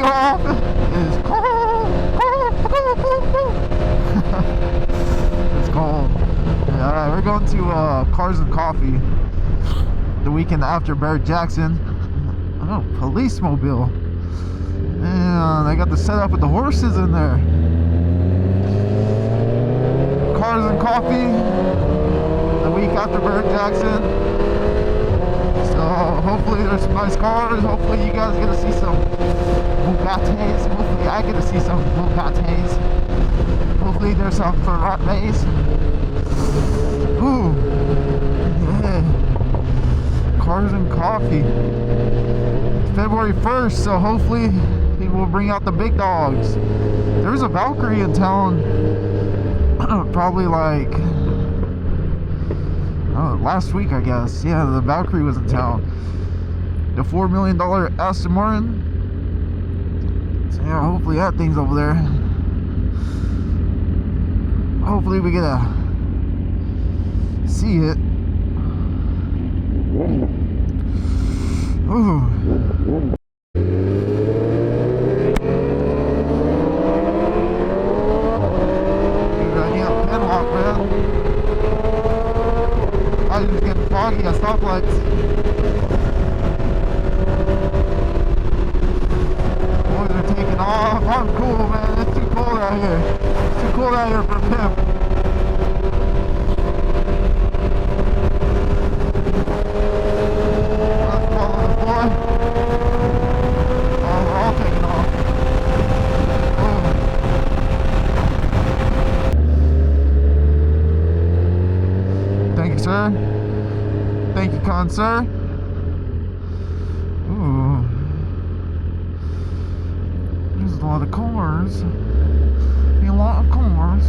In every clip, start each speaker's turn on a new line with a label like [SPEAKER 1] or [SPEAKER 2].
[SPEAKER 1] off is cold. It's cold. Yeah, alright, we're going to Cars and Coffee the weekend after Barrett Jackson. Oh, police mobile. And they got the setup with the horses in there. Cars and Coffee the week after Barrett Jackson. So hopefully there's some nice cars. Hopefully you guys get to see some Bugattis. Hopefully I get to see some Bugattis. Hopefully there's some Ferraris. Ooh, yeah. Cars and Coffee. February 1st, so hopefully people will bring out the big dogs. There was a Valkyrie in town probably like last week, I guess. Yeah, the Valkyrie was in town. The $4 million Aston Martin. So yeah, hopefully that thing's over there. Hopefully we get to see it. Ooh. I was getting foggy at stoplights. Boys are taking off. I'm cool, man. It's too cold out here. It's too cold out here for him. Let's follow the boy. Oh, we're all taking off. Thank you, sir. Thank you, kind sir. Ooh. There's a lot of cars. A lot of cars.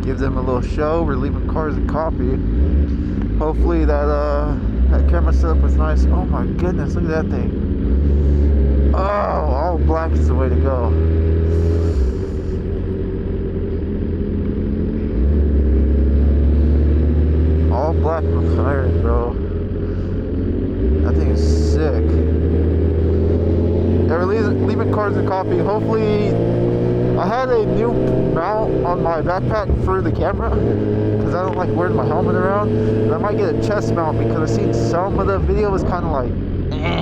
[SPEAKER 1] Give them a little show. We're leaving Cars and Coffee. Hopefully that camera setup was nice. Oh my goodness, look at that thing. Oh, all black is the way to go. All black McLaren, bro. That thing is sick. Yeah, we're leaving Cars and Coffee. Hopefully, I had a new mount on my backpack for the camera because I don't like wearing my helmet around. And I might get a chest mount because I've seen some of the video was kind of like, eh.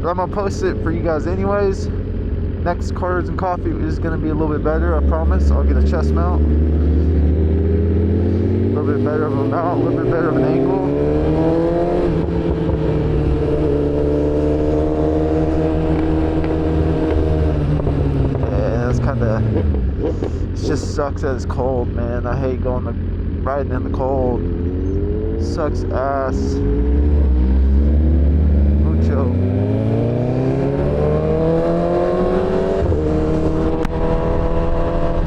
[SPEAKER 1] But I'm gonna post it for you guys anyways. Next Cars and Coffee is gonna be a little bit better. I promise. I'll get a chest mount. A little bit better of a mount. A little bit better of an angle. It just sucks that it's cold, man. I hate riding in the cold. Sucks ass. Mucho.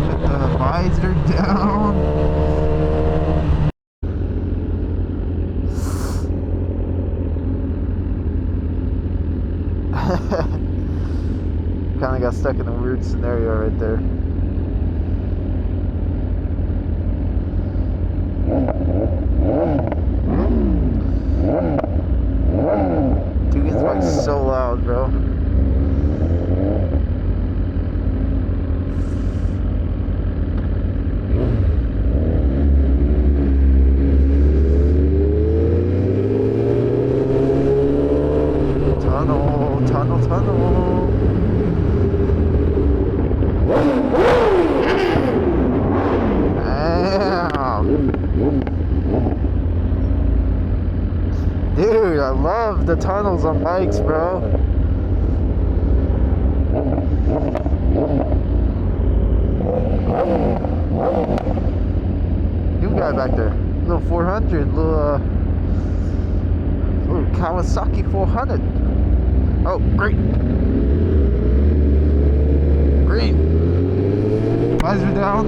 [SPEAKER 1] Put the visor down. Kind of got stuck in a weird scenario right there. Dugan's bike's so loud, bro. Tunnel. Dude, I love the tunnels on bikes, bro. New guy back there. Little 400, little Kawasaki 400. Oh, green. Visor down.